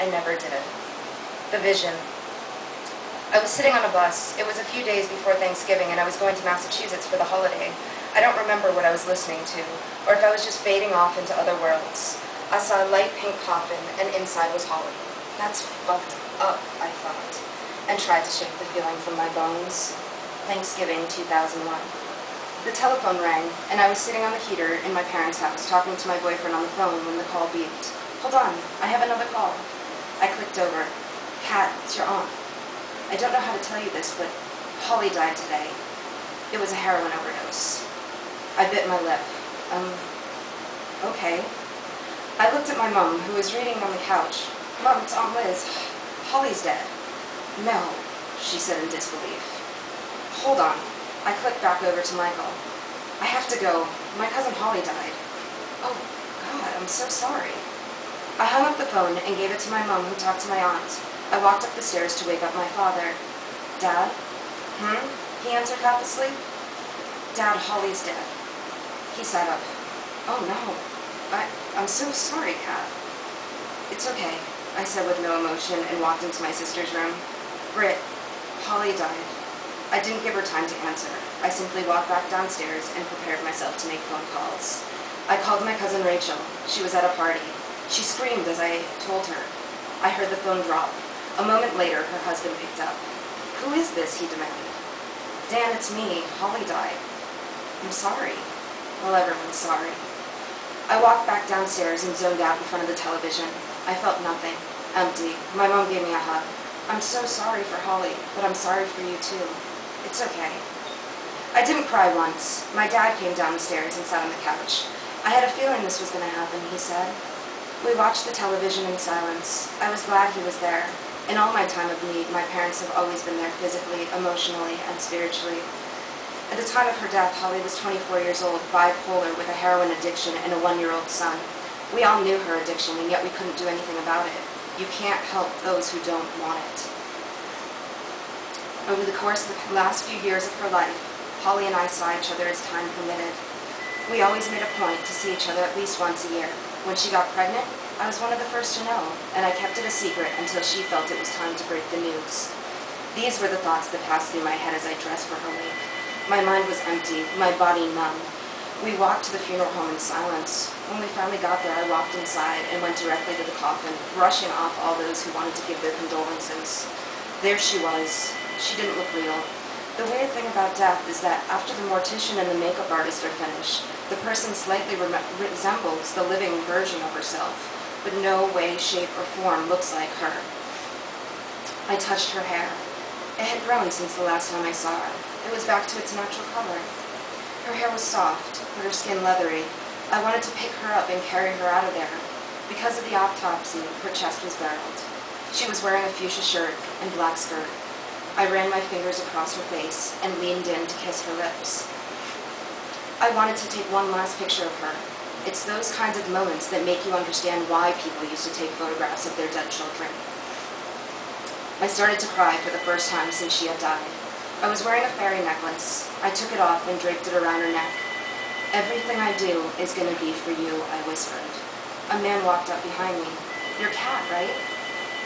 I never did. The vision. I was sitting on a bus. It was a few days before Thanksgiving, and I was going to Massachusetts for the holiday. I don't remember what I was listening to, or if I was just fading off into other worlds. I saw a light pink coffin, and inside was Holly. That's fucked up, I thought, and tried to shake the feeling from my bones. Thanksgiving 2001. The telephone rang, and I was sitting on the heater in my parents' house talking to my boyfriend on the phone when the call beeped. Hold on, I have another call. I clicked over. Kat, it's your aunt. I don't know how to tell you this, but Holly died today. It was a heroin overdose. I bit my lip. Okay. I looked at my mom, who was reading on the couch. Mom, it's Aunt Liz. Holly's dead. No, she said in disbelief. Hold on. I clicked back over to Michael. I have to go. My cousin Holly died. Oh, God, I'm so sorry. I hung up the phone and gave it to my mom, who talked to my aunt. I walked up the stairs to wake up my father. Dad? He answered half asleep. Dad, Holly's dead. He sat up. Oh no. I'm so sorry, Kat. It's okay, I said with no emotion and walked into my sister's room. Britt, Holly died. I didn't give her time to answer. I simply walked back downstairs and prepared myself to make phone calls. I called my cousin Rachel. She was at a party. She screamed as I told her. I heard the phone drop. A moment later, her husband picked up. Who is this? He demanded. Dan, it's me. Holly died. I'm sorry. Well, everyone's sorry. I walked back downstairs and zoned out in front of the television. I felt nothing. Empty. My mom gave me a hug. I'm so sorry for Holly, but I'm sorry for you too. It's okay. I didn't cry once. My dad came down the stairs and sat on the couch. I had a feeling this was going to happen, he said. We watched the television in silence. I was glad he was there. In all my time of need, my parents have always been there physically, emotionally, and spiritually. At the time of her death, Holly was 24 years old, bipolar, with a heroin addiction and a 1-year-old son. We all knew her addiction, and yet we couldn't do anything about it. You can't help those who don't want it. Over the course of the last few years of her life, Holly and I saw each other as time permitted. We always made a point to see each other at least once a year. When she got pregnant, I was one of the first to know, and I kept it a secret until she felt it was time to break the news. These were the thoughts that passed through my head as I dressed for her wake. My mind was empty, my body numb. We walked to the funeral home in silence. When we finally got there, I walked inside and went directly to the coffin, brushing off all those who wanted to give their condolences. There she was. She didn't look real. The weird thing about death is that after the mortician and the makeup artist are finished, the person slightly resembles the living version of herself, but no way, shape, or form looks like her. I touched her hair. It had grown since the last time I saw her. It was back to its natural color. Her hair was soft, but her skin leathery. I wanted to pick her up and carry her out of there. Because of the autopsy, her chest was barreled. She was wearing a fuchsia shirt and black skirt. I ran my fingers across her face and leaned in to kiss her lips. I wanted to take one last picture of her. It's those kinds of moments that make you understand why people used to take photographs of their dead children. I started to cry for the first time since she had died. I was wearing a fairy necklace. I took it off and draped it around her neck. Everything I do is going to be for you, I whispered. A man walked up behind me. You're Kat, right?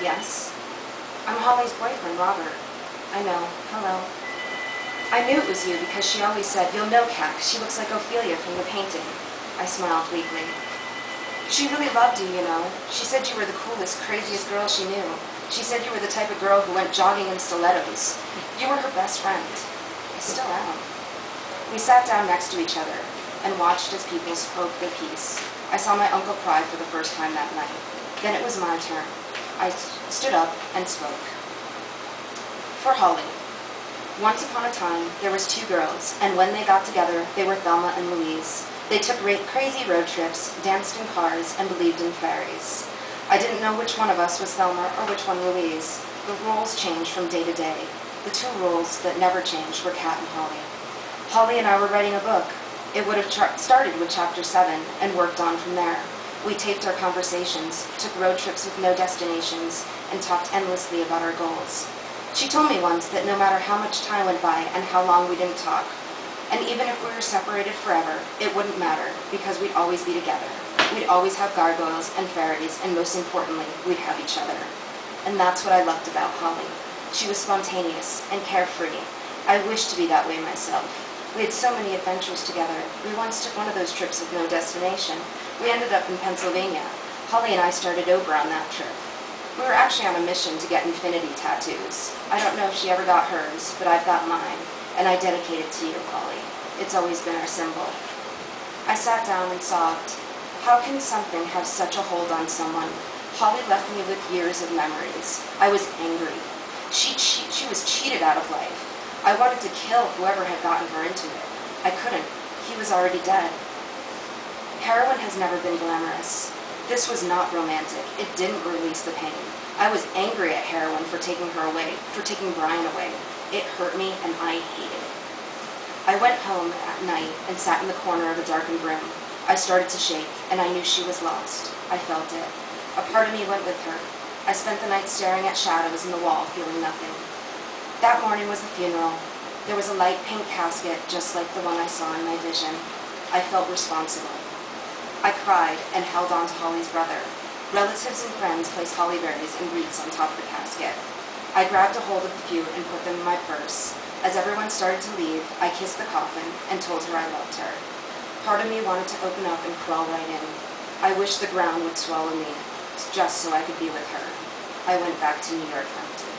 Yes. I'm Holly's boyfriend, Robert. I know. Hello. I knew it was you because she always said, you'll know Kat. She looks like Ophelia from the painting. I smiled weakly. She really loved you, you know. She said you were the coolest, craziest girl she knew. She said you were the type of girl who went jogging in stilettos. You were her best friend. I still am. We sat down next to each other and watched as people spoke their piece. I saw my uncle cry for the first time that night. Then it was my turn. I stood up and spoke. For Holly. Once upon a time, there was 2 girls, and when they got together, they were Thelma and Louise. They took crazy road trips, danced in cars, and believed in fairies. I didn't know which one of us was Thelma or which one Louise. The rules changed from day to day. The 2 rules that never changed were Kat and Holly. Holly and I were writing a book. It would have started with chapter 7 and worked on from there. We taped our conversations, took road trips with no destinations, and talked endlessly about our goals. She told me once that no matter how much time went by and how long we didn't talk, and even if we were separated forever, it wouldn't matter because we'd always be together. We'd always have gargoyles and fairies, and most importantly, we'd have each other. And that's what I loved about Holly. She was spontaneous and carefree. I wished to be that way myself. We had so many adventures together. We once took one of those trips with no destination. We ended up in Pennsylvania. Holly and I started over on that trip. We were actually on a mission to get infinity tattoos. I don't know if she ever got hers, but I've got mine, and I dedicate it to you, Holly. It's always been our symbol. I sat down and sobbed. How can something have such a hold on someone? Holly left me with years of memories. I was angry. She was cheated out of life. I wanted to kill whoever had gotten her into it. I couldn't. He was already dead. Heroin has never been glamorous. This was not romantic. It didn't release the pain. I was angry at heroin for taking her away, for taking Brian away. It hurt me, and I hated it. I went home at night and sat in the corner of a darkened room. I started to shake, and I knew she was lost. I felt it. A part of me went with her. I spent the night staring at shadows in the wall, feeling nothing. That morning was the funeral. There was a light pink casket, just like the one I saw in my vision. I felt responsible. I cried and held on to Holly's brother. Relatives and friends placed holly berries and wreaths on top of the casket. I grabbed a hold of a few and put them in my purse. As everyone started to leave, I kissed the coffin and told her I loved her. Part of me wanted to open up and crawl right in. I wished the ground would swallow me, just so I could be with her. I went back to New York empty.